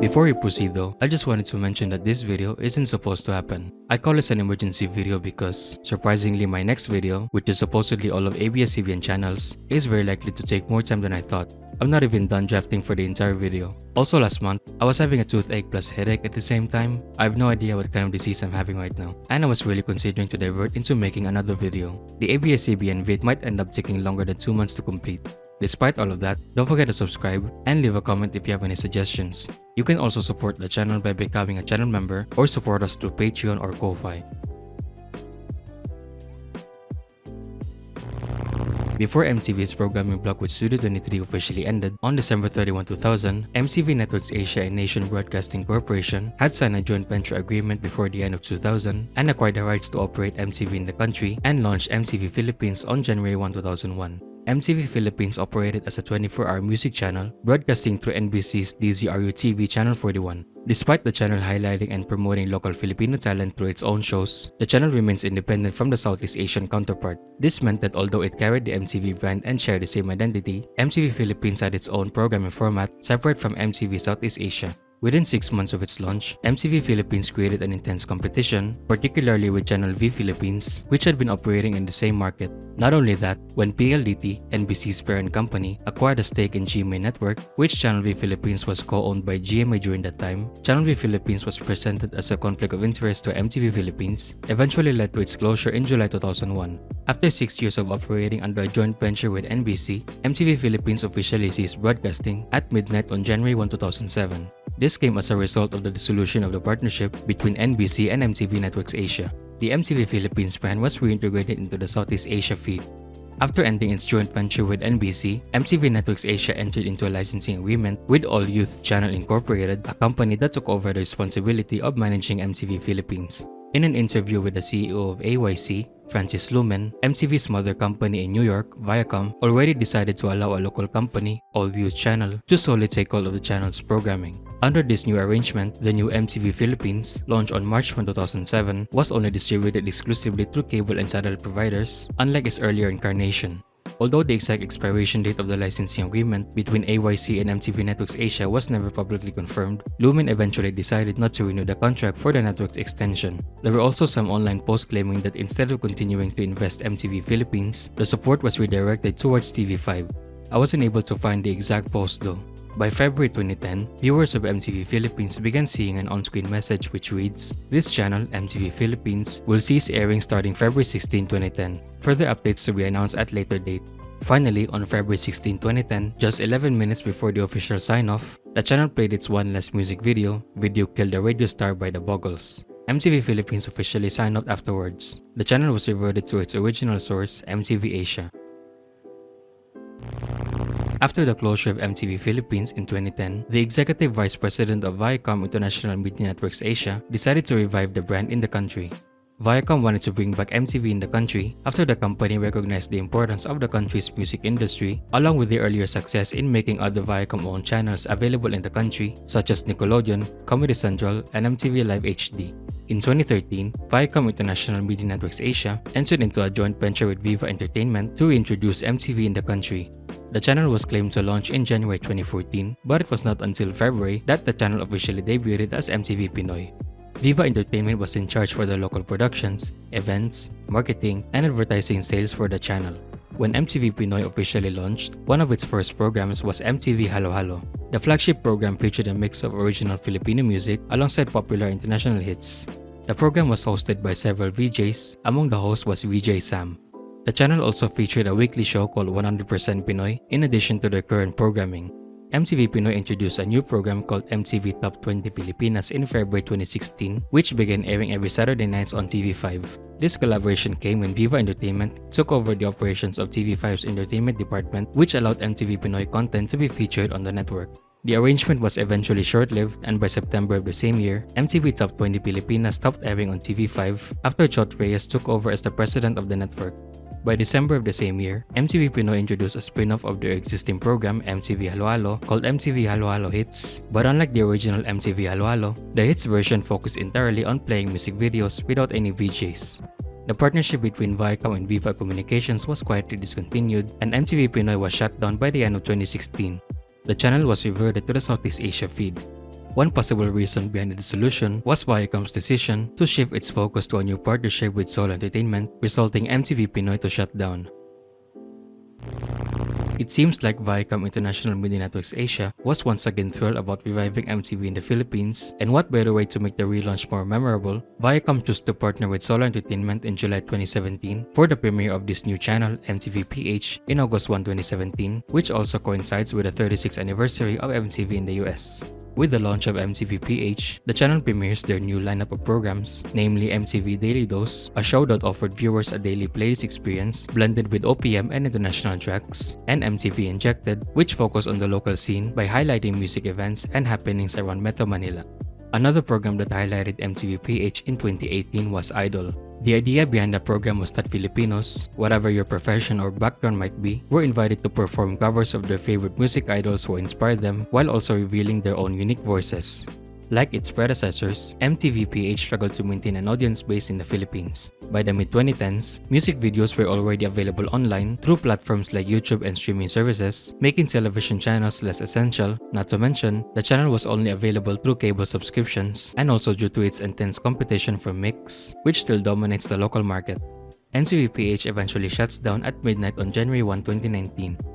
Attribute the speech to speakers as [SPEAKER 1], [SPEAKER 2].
[SPEAKER 1] Before we proceed though, I just wanted to mention that this video isn't supposed to happen. I call this an emergency video because, surprisingly, my next video, which is supposedly all of ABS-CBN channels, is very likely to take more time than I thought. I'm not even done drafting for the entire video. Also last month, I was having a toothache plus headache at the same time. I have no idea what kind of disease I'm having right now, and I was really considering to divert into making another video. The ABS-CBN vid might end up taking longer than 2 months to complete. Despite all of that, don't forget to subscribe and leave a comment if you have any suggestions. You can also support the channel by becoming a channel member or support us through Patreon or Ko-Fi. Before MTV's programming block with Studio 23 officially ended on December 31, 2000, MTV Networks Asia and Nation Broadcasting Corporation had signed a joint venture agreement before the end of 2000 and acquired the rights to operate MTV in the country and launched MTV Philippines on January 1, 2001. MTV Philippines operated as a 24-hour music channel, broadcasting through NBC's DZRU TV Channel 41. Despite the channel highlighting and promoting local Filipino talent through its own shows, the channel remains independent from the Southeast Asian counterpart. This meant that although it carried the MTV brand and shared the same identity, MTV Philippines had its own programming format separate from MTV Southeast Asia. Within 6 months of its launch, MTV Philippines created an intense competition, particularly with Channel V Philippines, which had been operating in the same market. Not only that, when PLDT, NBC's parent company, acquired a stake in GMA Network, which Channel V Philippines was co-owned by GMA during that time, Channel V Philippines was presented as a conflict of interest to MTV Philippines, eventually led to its closure in July 2001. After 6 years of operating under a joint venture with NBC, MTV Philippines officially ceased broadcasting at midnight on January 1, 2007. This came as a result of the dissolution of the partnership between NBC and MTV Networks Asia. The MTV Philippines brand was reintegrated into the Southeast Asia feed. After ending its joint venture with NBC, MTV Networks Asia entered into a licensing agreement with All Youth Channel Incorporated, a company that took over the responsibility of managing MTV Philippines. In an interview with the CEO of AYC, Francis Lumen, MTV's mother company in New York, Viacom, already decided to allow a local company, All Youth Channel, to solely take all of the channel's programming. Under this new arrangement, the new MTV Philippines, launched on March 1, 2007, was only distributed exclusively through cable and satellite providers, unlike its earlier incarnation. Although the exact expiration date of the licensing agreement between AYC and MTV Networks Asia was never publicly confirmed, Lumen eventually decided not to renew the contract for the network's extension. There were also some online posts claiming that instead of continuing to invest MTV Philippines, the support was redirected towards TV5. I wasn't able to find the exact post though. By February 2010, viewers of MTV Philippines began seeing an on-screen message which reads, "This channel, MTV Philippines, will cease airing starting February 16, 2010. Further updates to be announced at later date." Finally, on February 16, 2010, just 11 minutes before the official sign-off, the channel played its one last music video, Video Killed the Radio Star by the Boggles. MTV Philippines officially signed out afterwards. The channel was reverted to its original source, MTV Asia. After the closure of MTV Philippines in 2010, the executive vice president of Viacom International Media Networks Asia decided to revive the brand in the country. Viacom wanted to bring back MTV in the country after the company recognized the importance of the country's music industry, along with the earlier success in making other Viacom-owned channels available in the country, such as Nickelodeon, Comedy Central, and MTV Live HD. In 2013, Viacom International Media Networks Asia entered into a joint venture with Viva Entertainment to reintroduce MTV in the country. The channel was claimed to launch in January 2014, but it was not until February that the channel officially debuted as MTV Pinoy. Viva Entertainment was in charge for the local productions, events, marketing, and advertising sales for the channel. When MTV Pinoy officially launched, one of its first programs was MTV Halo. The flagship program featured a mix of original Filipino music alongside popular international hits. The program was hosted by several VJs, among the hosts was VJ Sam. The channel also featured a weekly show called 100% Pinoy in addition to their current programming. MTV Pinoy introduced a new program called MTV Top 20 Pilipinas in February 2016, which began airing every Saturday nights on TV5. This collaboration came when Viva Entertainment took over the operations of TV5's entertainment department, which allowed MTV Pinoy content to be featured on the network. The arrangement was eventually short-lived, and by September of the same year, MTV Top 20 Pilipinas stopped airing on TV5 after Chot Reyes took over as the president of the network. By December of the same year, MTV Pinoy introduced a spin-off of their existing program, MTV Halo, called MTV Halo Hits. But unlike the original MTV Halo, the hits version focused entirely on playing music videos without any VJs. The partnership between Viacom and Viva Communications was quietly discontinued, and MTV Pinoy was shut down by the end of 2016. The channel was reverted to the Southeast Asia feed. One possible reason behind the dissolution was Viacom's decision to shift its focus to a new partnership with Seoul Entertainment, resulting MTV Pinoy to shut down. It seems like Viacom International Media Networks Asia was once again thrilled about reviving MTV in the Philippines, and what better way to make the relaunch more memorable, Viacom chose to partner with Seoul Entertainment in July 2017 for the premiere of this new channel, mtvph, in August 1, 2017, which also coincides with the 36th anniversary of MTV in the US. With the launch of mtvph, the channel premieres their new lineup of programs, namely MTV Daily Dose, a show that offered viewers a daily playlist experience blended with OPM and international tracks, and MTV Injected, which focused on the local scene by highlighting music events and happenings around Metro Manila. Another program that highlighted mtvph in 2018 was Idol. The idea behind the program was that Filipinos, whatever your profession or background might be, were invited to perform covers of their favorite music idols who inspired them while also revealing their own unique voices. Like its predecessors, mtvph struggled to maintain an audience base in the Philippines. By the mid-2010s, music videos were already available online through platforms like YouTube and streaming services, making television channels less essential. Not to mention, the channel was only available through cable subscriptions, and also due to its intense competition from Mix, which still dominates the local market. mtvph eventually shuts down at midnight on January 1, 2019.